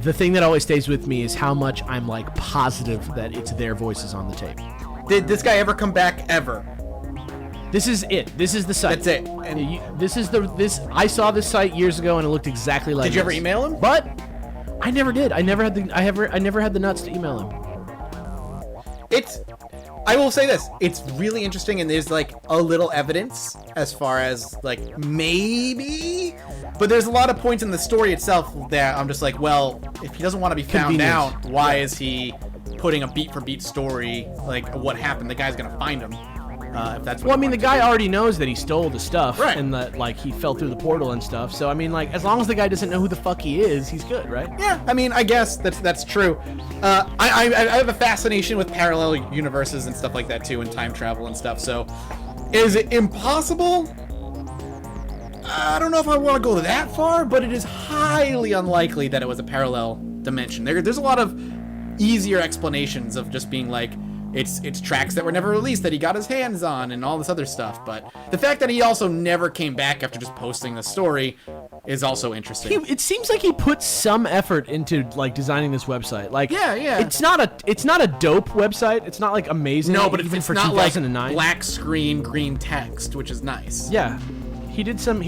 the thing that always stays with me is how much I'm like positive that it's their voices on the tape. Did this guy ever come back ever? This is it. This is the site. That's it. And I saw this site years ago and it looked exactly like. Did you ever email him? But I never did. I never had the nuts to email him. I will say this, it's really interesting, and there's like a little evidence as far as like maybe, but there's a lot of points in the story itself that I'm just like, well, if he doesn't want to be found out, why is he putting a beat for beat story like what happened? The guy's gonna find him. If that's what well, I mean, the guy already knows that he stole the stuff, right, and that like he fell through the portal and stuff. So I mean, like, as long as the guy doesn't know who the fuck he is, he's good, right? Yeah, I mean, I guess that's true. I have a fascination with parallel universes and stuff like that too, and time travel and stuff. So, is it impossible? I don't know if I want to go that far, but it is highly unlikely that it was a parallel dimension. There's a lot of easier explanations of just being like, it's tracks that were never released that he got his hands on and all this other stuff. But the fact that he also never came back after just posting the story is also interesting. It seems like he put some effort into like designing this website. Like, yeah. It's not a dope website. It's not like amazing. No, but even it's for not 2009. like black screen, green text, which is nice. Yeah. He did some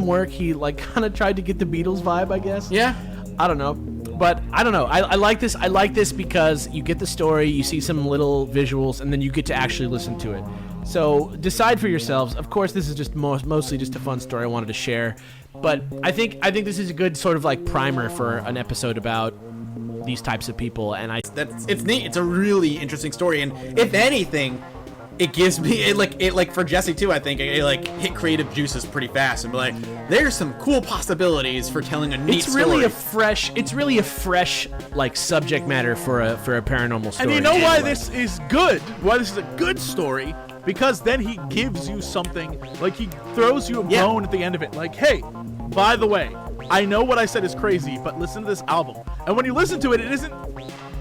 work. He like kind of tried to get the Beatles vibe, I guess. Yeah. I don't know. But I don't know. I like this. I like this because you get the story, you see some little visuals, and then you get to actually listen to it. So decide for yourselves. Of course, this is just mostly just a fun story I wanted to share. But I think this is a good sort of like primer for an episode about these types of people. And it's neat. It's a really interesting story. And if anything, it gives me it like for Jesse too. I think it like hit creative juices pretty fast and be like, there's some cool possibilities for telling a neat story. It's really a fresh like subject matter for a paranormal story. And you know why this is good? Why this is a good story? Because then he gives you something, like he throws you a bone at the end of it. Like, hey, by the way, I know what I said is crazy, but listen to this album. And when you listen to it, it isn't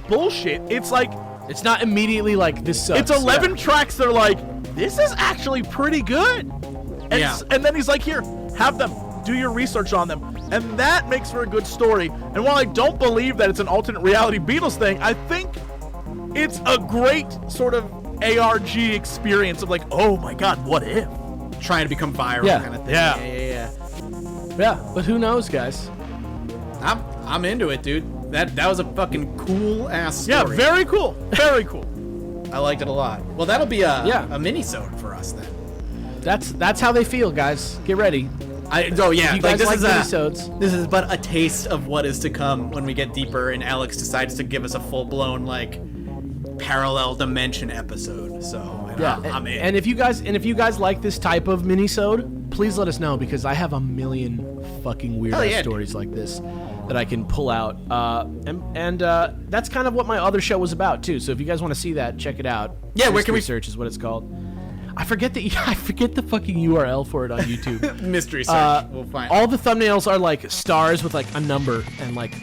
bullshit. It's like, it's not immediately like this sucks. It's 11 tracks that are like, this is actually pretty good. And, and then he's like, here, have them. Do your research on them. And that makes for a good story. And while I don't believe that it's an alternate reality Beatles thing, I think it's a great sort of ARG experience of like, oh my God, what if? Trying to become viral kind of thing. Yeah, but who knows, guys? I'm into it, dude. That was a fucking cool ass story. Yeah, very cool. Very cool. I liked it a lot. Well, that'll be a mini-sode for us then. That's how they feel, guys. Get ready. Like this is but a taste of what is to come when we get deeper and Alex decides to give us a full-blown like parallel dimension episode. So I'm in. And if you guys like this type of mini-sode, please let us know, because I have a million fucking weird stories like this that I can pull out. And that's kind of what my other show was about too. So if you guys want to see that, check it out. Yeah, where can we search is what it's called. I forget the fucking URL for it on YouTube. Mystery search. We'll find all the thumbnails are like stars with like a number and like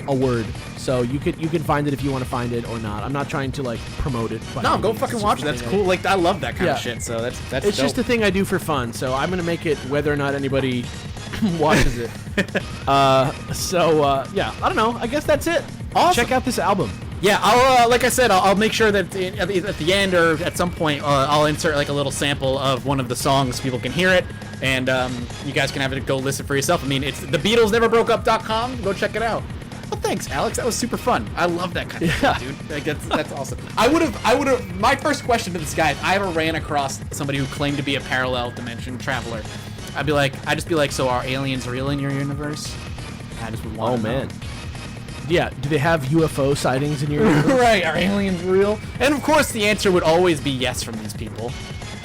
a word. So you can find it if you want to find it or not. I'm not trying to like promote it. No, go fucking watch it. That's cool. Like I love that kind of shit. So that's it's dope. just a thing I do for fun. So I'm gonna make it whether or not anybody watches it. I don't know. I guess that's it. Awesome. Check out this album. Yeah, I'll like I said, I'll make sure that at the end or at some point I'll insert like a little sample of one of the songs so people can hear it, and you guys can have it go listen for yourself. I mean, it's thebeatlesneverbroakeup.com. Go check it out. Well, thanks, Alex. That was super fun. I love that kind of shit, dude. Like, that's awesome. I would have. My first question to this guy, if I ever ran across somebody who claimed to be a parallel dimension traveler, I'd just be like, so are aliens real in your universe? I just would want to know. Yeah, do they have UFO sightings in your universe? Right, are aliens real? And of course the answer would always be yes from these people.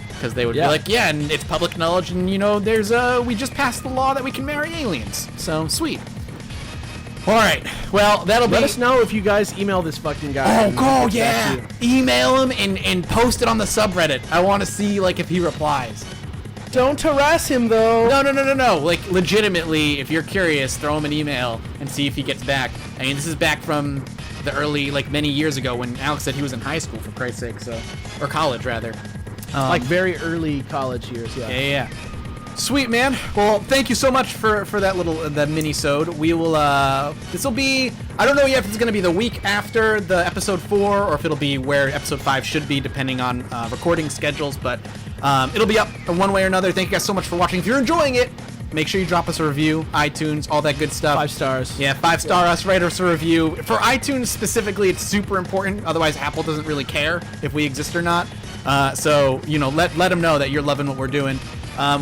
Because they would be like, yeah, and it's public knowledge, and there's we just passed the law that we can marry aliens. So sweet. Alright, well, let us know if you guys email this fucking guy. Oh, yeah! Email him and post it on the subreddit. I want to see, like, if he replies. Don't harass him, though. No. Like, legitimately, if you're curious, throw him an email and see if he gets back. I mean, this is back from the early, like, many years ago when Alex said he was in high school, for Christ's sake, so... Or college, rather. Like, very early college years, Yeah. Sweet, man. Well, thank you so much for that mini-sode. We will, this will be, I don't know yet if it's going to be the week after the episode 4 or if it'll be where episode 5 should be, depending on recording schedules, but it'll be up one way or another. Thank you guys so much for watching. If you're enjoying it, make sure you drop us a review, iTunes, all that good stuff. 5 stars. Yeah, 5-star us, write us a review. For iTunes specifically, it's super important. Otherwise, Apple doesn't really care if we exist or not. So, you know, let them know that you're loving what we're doing.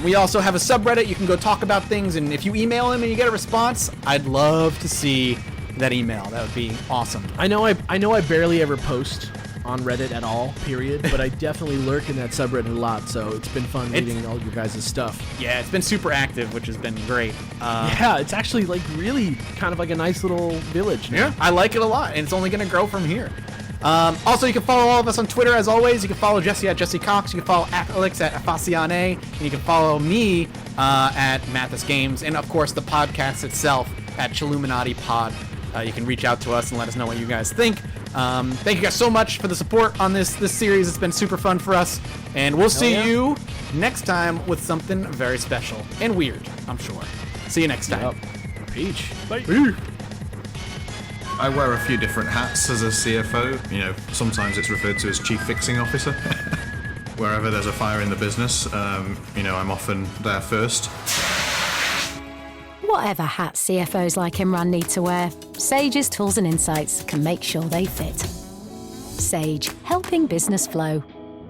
We also have a subreddit. You can go talk about things, and if you email them and you get a response, I'd love to see that email. That would be awesome. I know I barely ever post on Reddit at all, period, but I definitely lurk in that subreddit a lot, so it's been fun reading all your guys' stuff. Yeah, it's been super active, which has been great. Yeah, it's actually like really kind of like a nice little village now. Yeah, I like it a lot, and it's only going to grow from here. Also, you can follow all of us on Twitter, as always. You can follow Jesse at Jesse Cox. You can follow Alex at Afaciane. And you can follow me at Mathis Games. And, of course, the podcast itself at Chilluminati Pod. You can reach out to us and let us know what you guys think. Thank you guys so much for the support on this series. It's been super fun for us. And we'll see you next time with something very special and weird, I'm sure. See you next time. Yep. Peach. Bye. I wear a few different hats as a CFO. You know, sometimes it's referred to as Chief Fixing Officer. Wherever there's a fire in the business, you know, I'm often there first. Whatever hat CFOs like Imran need to wear, Sage's tools and insights can make sure they fit. Sage, helping business flow.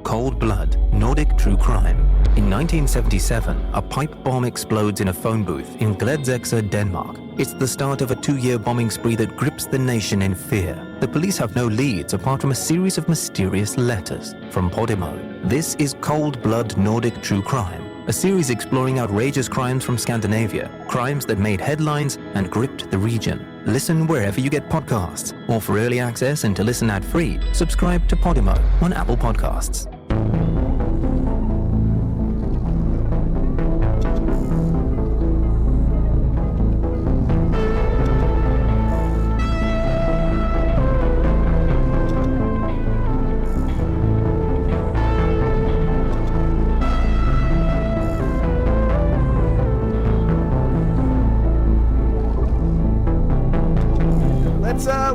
Cold Blood, Nordic True Crime. In 1977, a pipe bomb explodes in a phone booth in Gladsaxe, Denmark. It's the start of a 2-year bombing spree that grips the nation in fear. The police have no leads apart from a series of mysterious letters. From Podimo, this is Cold Blood, Nordic True Crime, a series exploring outrageous crimes from Scandinavia, crimes that made headlines and gripped the region. Listen wherever you get podcasts, or for early access and to listen ad-free, subscribe to Podimo on Apple Podcasts.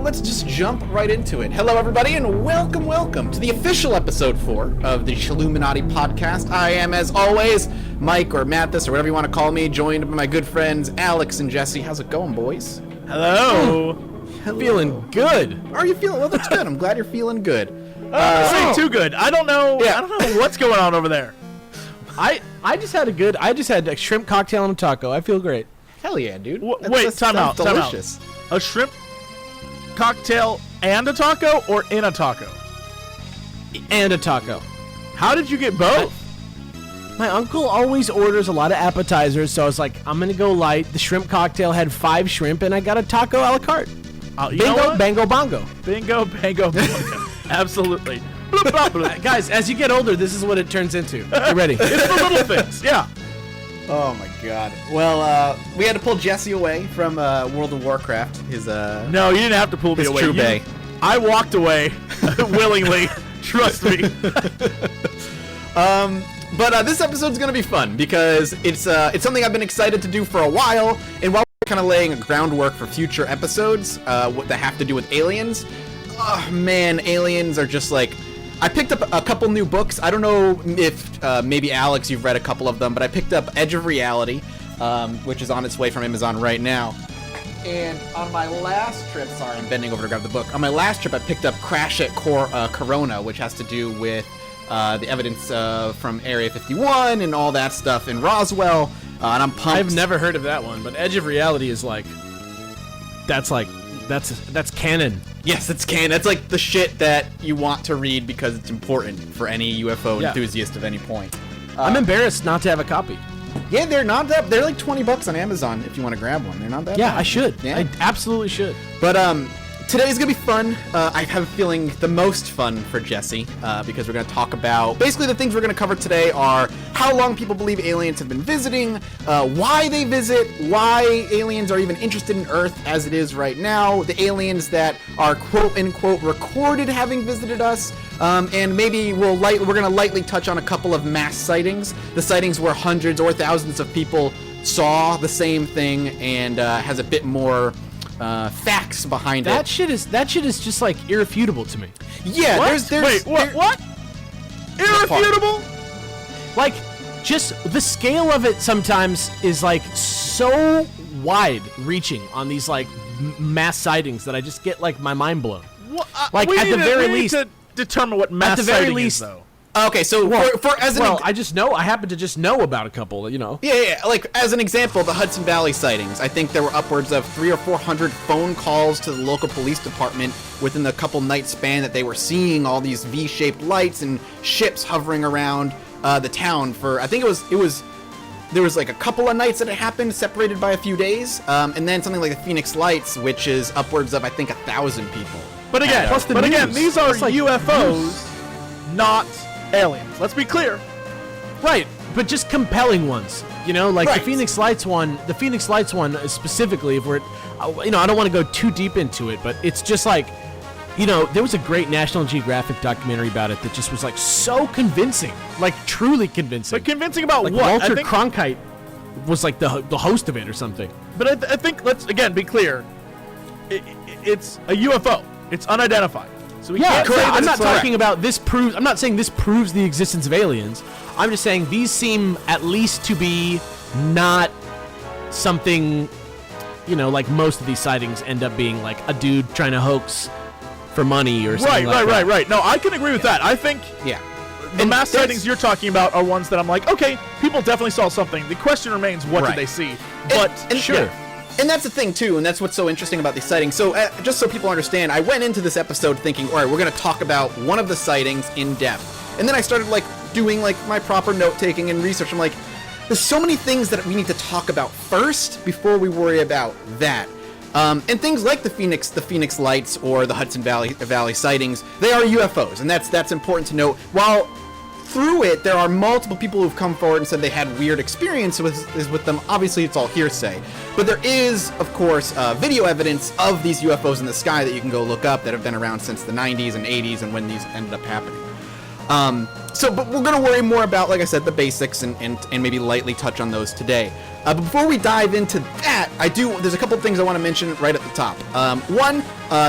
Let's just jump right into it. Hello, everybody, and welcome to the official episode 4 of the Chilluminati podcast. I am, as always, Mike or Mathis or whatever you want to call me, joined by my good friends Alex and Jesse. How's it going, boys? Hello. Feeling good. Are you feeling? Well, that's good. I'm glad you're feeling good. Say too good. I don't know. Yeah. I don't know what's going on over there. I just had a shrimp cocktail and a taco. I feel great. Hell yeah, dude. Wait, time out. Delicious. A shrimp cocktail and a taco, or in a taco? And a taco. How did you get both? My uncle always orders a lot of appetizers, so I was like, I'm gonna go light. The shrimp cocktail had 5 shrimp, and I got a taco a la carte. You know Bingo, what? bango, bongo. Bingo, bango, bongo. Absolutely. Bloop, bloop, bloop. Guys, as you get older, this is what it turns into. Get ready. It's the little things. Yeah. Oh my god. Well, we had to pull Jesse away from World of Warcraft. His No, you didn't have to pull me his away. true bay. I walked away willingly. Trust me. But this episode's gonna be fun because it's something I've been excited to do for a while, and while we're kind of laying a groundwork for future episodes that have to do with aliens. Oh man, aliens are just like. I picked up a couple new books. I don't know if maybe Alex, you've read a couple of them, but I picked up Edge of Reality, which is on its way from Amazon right now. And on my last trip, sorry, I'm bending over to grab the book. On my last trip, I picked up Crash at Corona, which has to do with the evidence from Area 51 and all that stuff in Roswell. And I'm pumped. I've never heard of that one, but Edge of Reality is that's canon. Yes, it's canon. That's like the shit that you want to read because it's important for any UFO enthusiast of any point. I'm embarrassed not to have a copy. Yeah, they're not that. They're like $20 on Amazon if you want to grab one. They're not that. Yeah, bad. I should. Yeah. I absolutely should. But today's gonna be fun. I have a feeling the most fun for Jesse, because we're gonna talk about basically the things we're gonna cover today are how long people believe aliens have been visiting, why they visit, why aliens are even interested in Earth as it is right now, the aliens that are quote unquote recorded having visited us, and maybe we're gonna lightly touch on a couple of mass sightings, the sightings where hundreds or thousands of people saw the same thing and has a bit more facts behind it. That shit is just like irrefutable to me. Yeah, What? Wait, what? Irrefutable? Like, just the scale of it sometimes is like so wide reaching on these like mass sightings that I just get like my mind blown. What? Like, we at the need very we need least- to determine what mass at the very sighting least- is, though. Okay, so I happen to just know about a couple, you know. yeah, like as an example, the Hudson Valley sightings. I think there were upwards of 300 or 400 phone calls to the local police department within the couple night span that they were seeing all these V-shaped lights and ships hovering around the town for. I think it was. There was like a couple of nights that it happened, separated by a few days, and then something like the Phoenix Lights, which is upwards of I think 1,000 people. But again, Plus the news. these are It's like UFOs, not aliens. Let's be clear. Right, but just compelling ones. You know, like Right. the Phoenix Lights one is specifically, if we're, you know, I don't want to go too deep into it, but it's just like, you know, there was a great National Geographic documentary about it that just was like so convincing, like truly convincing. But convincing about like what? Walter I think, Cronkite was like the host of it or something. but I think let's again be clear. It's a UFO. It's unidentified. So we can't say that I'm not it's talking about this proves. I'm not saying this proves the existence of aliens. I'm just saying these seem at least to be not something, you know, like most of these sightings end up being like a dude trying to hoax for money or something like that. Right. No, I can agree with that. I think Yeah. the And mass there's- sightings you're talking about are ones that I'm like, okay, people definitely saw something. The question remains, what Right. did they see? But and sure. yeah. And that's the thing too, and that's what's so interesting about these sightings. So just so people understand, I went into this episode thinking, all right, we're going to talk about one of the sightings in depth, and then I started like doing like my proper note taking and research. I'm like, there's so many things that we need to talk about first before we worry about that. And things like the Phoenix Lights or the Hudson Valley sightings, they are UFOs, and that's important to note. While through it, there are multiple people who've come forward and said they had weird experiences with them. Obviously, it's all hearsay. But there is, of course, video evidence of these UFOs in the sky that you can go look up that have been around since the 90s and 80s and when these ended up happening. But we're going to worry more about, like I said, the basics and maybe lightly touch on those today. But before we dive into that, there's a couple of things I want to mention right at the top. One,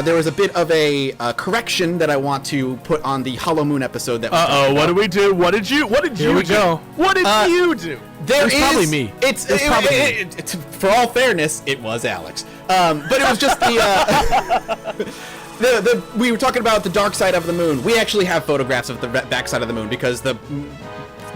there was a bit of a correction that I want to put on the Hollow Moon episode that we talked What about. do we do? What did you Here we do? go. What did you do? There It was probably me. It's It was probably me. for all fairness, it was Alex. But it was just we were talking about the dark side of the moon. We actually have photographs of the backside of the moon because the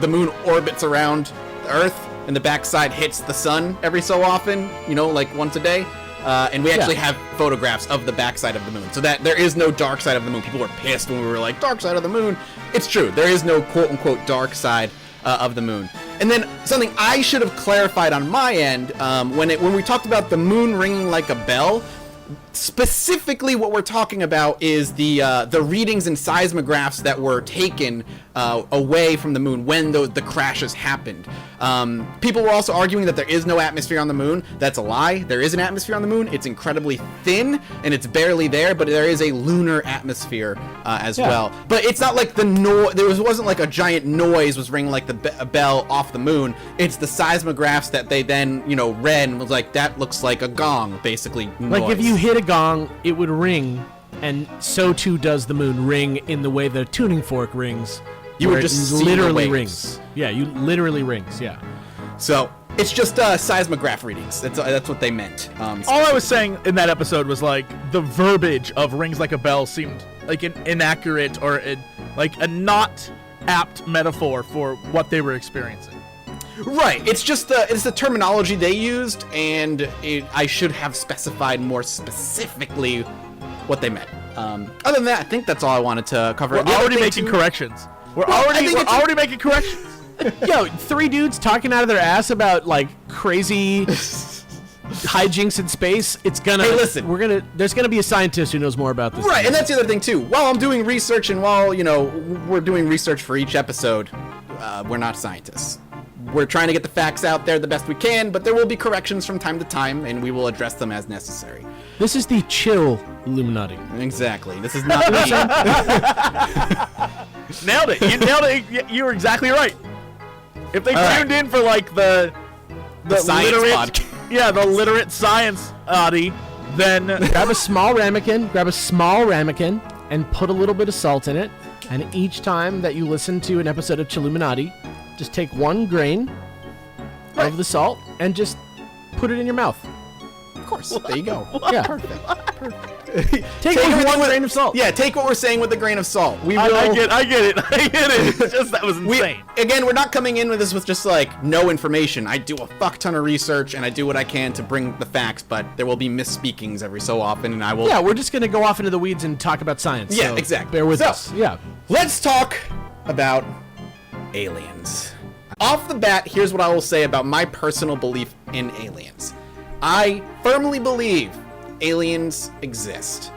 moon orbits around the Earth and the backside hits the sun every so often, you know, like once a day. And we actually have photographs of the backside of the moon. So that there is no dark side of the moon. People were pissed when we were like, dark side of the moon. It's true. There is no quote-unquote dark side of the moon. And then something I should have clarified on my end, when we talked about the moon ringing like a bell, specifically what we're talking about is the readings and seismographs that were taken away from the moon when the crashes happened. People were also arguing that there is no atmosphere on the moon. That's a lie. There is an atmosphere on the moon. It's incredibly thin and it's barely there, but there is a lunar atmosphere as well. But it's not like wasn't like a giant noise was ringing like a bell off the moon. It's the seismographs that they then, you know, read and was like, that looks like a gong, basically. Like if you hit a gong, it would ring, and so too does the moon ring in the way the tuning fork rings. You would where just it see the literally waves. rings. Yeah, you literally rings. Yeah. So it's just seismograph readings. That's what they meant. All I was saying in that episode was like the verbiage of rings like a bell seemed like an inaccurate or like a not apt metaphor for what they were experiencing. Right. It's just it's the terminology they used, and I should have specified more specifically what they meant. Other than that, I think that's all I wanted to cover. We're The other already thing, making too- corrections. We're Well, I think we're it's- already making corrections. Yo, 3 dudes talking out of their ass about like crazy hijinks in space, it's gonna. Hey, listen. There's gonna be a scientist who knows more about this. Right, and that's the other thing too. While I'm doing research and while, we're doing research for each episode, we're not scientists. We're trying to get the facts out there the best we can, but there will be corrections from time to time, and we will address them as necessary. This is the chill Illuminati. Exactly. This is not me. Nailed it. You nailed it. You were exactly right. If they tuned in for like the science literate, podcast. the literate science Audi, then Grab a small ramekin, and put a little bit of salt in it. And each time that you listen to an episode of Chilluminati, just take 1 grain of the salt and just put it in your mouth. Of course. There you go. Yeah. Perfect. Take it with 1 grain of salt. Yeah, take what we're saying with a grain of salt. We will. I get it. It's just that was insane. Again, we're not coming in with this with just like no information. I do a fuck ton of research and I do what I can to bring the facts, but there will be misspeakings every so often, and I will. Yeah, we're just gonna go off into the weeds and talk about science. Yeah, so exactly. Bear with So, us. Yeah. Let's talk about aliens. Off the bat, here's what I will say about my personal belief in aliens. I firmly believe aliens exist.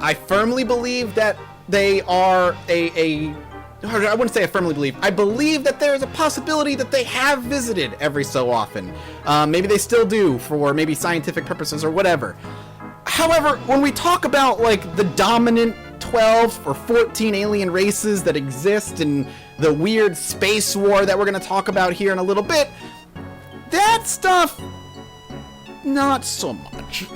I firmly believe that they are I wouldn't say I firmly believe. I believe that there's a possibility that they have visited every so often. Maybe they still do for maybe scientific purposes or whatever. However, when we talk about like the dominant 12 or 14 alien races that exist and the weird space war that we're going to talk about here in a little bit, that stuff, not so much.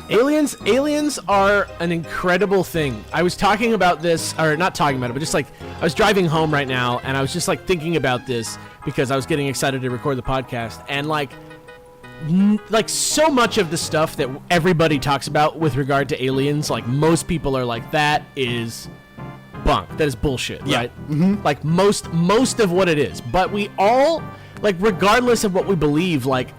Aliens are an incredible thing. I was talking about this, or not talking about it, but just like I was driving home right now and I was just like thinking about this because I was getting excited to record the podcast, and like so much of the stuff that everybody talks about with regard to aliens, like most people are like, that is bunk, that is bullshit, right? Mm-hmm. Like most of what it is. But we all, like, regardless of what we believe, like,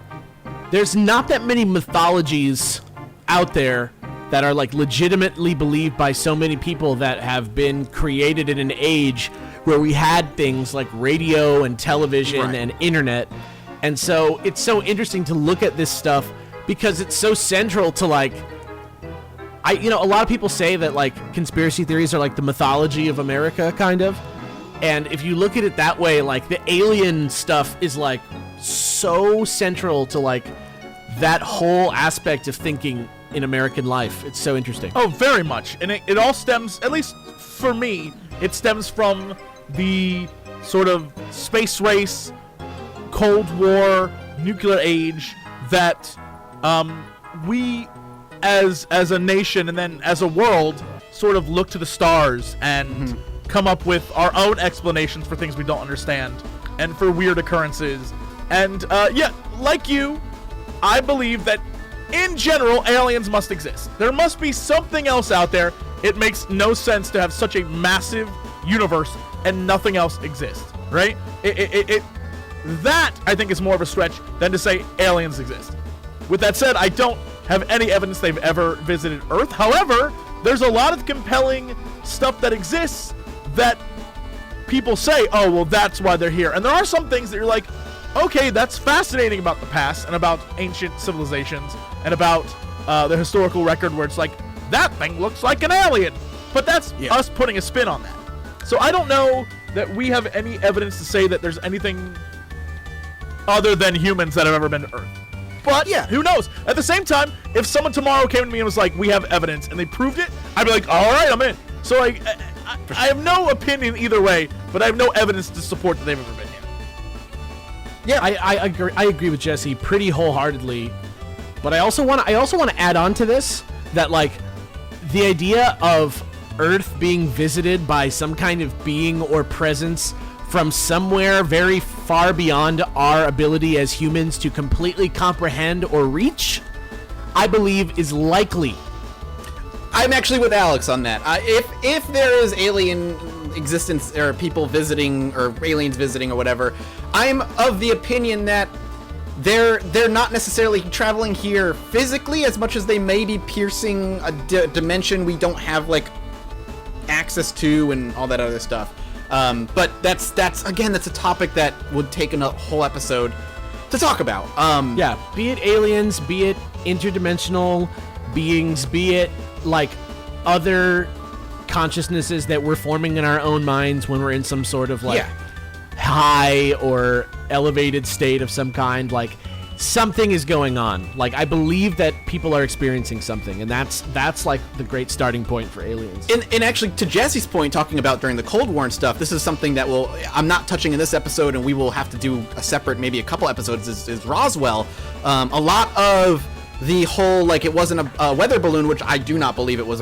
there's not that many mythologies out there that are like legitimately believed by so many people that have been created in an age where we had things like radio and television and internet. And so it's so interesting to look at this stuff because it's so central to like, a lot of people say that like conspiracy theories are like the mythology of America, kind of. And if you look at it that way, like the alien stuff is like so central to like that whole aspect of thinking in American life. It's so interesting. Oh, very much. And it all stems, at least for me, it stems from the sort of space race, Cold War, nuclear age that we as a nation and then as a world sort of look to the stars and come up with our own explanations for things we don't understand and for weird occurrences. And like you, I believe that in general aliens must exist. There must be something else out there. It makes no sense to have such a massive universe and nothing else exists, right? That, I think, is more of a stretch than to say aliens exist. With that said, I don't have any evidence they've ever visited Earth. However, there's a lot of compelling stuff that exists that people say, oh, well, that's why they're here. And there are some things that you're like, okay, that's fascinating about the past and about ancient civilizations and about the historical record where it's like, that thing looks like an alien. But that's us putting a spin on that. So I don't know that we have any evidence to say that there's anything other than humans that have ever been to Earth. But who knows? At the same time, if someone tomorrow came to me and was like, we have evidence, and they proved it, I'd be like, all right, I'm in. So like, I have no opinion either way, but I have no evidence to support that they've ever been here. Yeah, I agree with Jesse pretty wholeheartedly. But I also want to add on to this that like the idea of Earth being visited by some kind of being or presence from somewhere very far beyond our ability as humans to completely comprehend or reach, I believe is likely. I'm actually with Alex on that. If there is alien existence or people visiting or aliens visiting or whatever, I'm of the opinion that they're not necessarily traveling here physically as much as they may be piercing a dimension we don't have like access to and all that other stuff. But that's a topic that would take a whole episode to talk about. Be it aliens, be it interdimensional beings, be it like other consciousnesses that we're forming in our own minds when we're in some sort of like high or elevated state of some kind. Like something is going on. Like I believe that people are experiencing something, and that's like the great starting point for aliens. And actually, to Jesse's point, talking about during the Cold War and stuff, this is something that I'm not touching in this episode, and we will have to do a separate, maybe a couple episodes, is Roswell. A lot of the whole, like, it wasn't a weather balloon, which I do not believe it was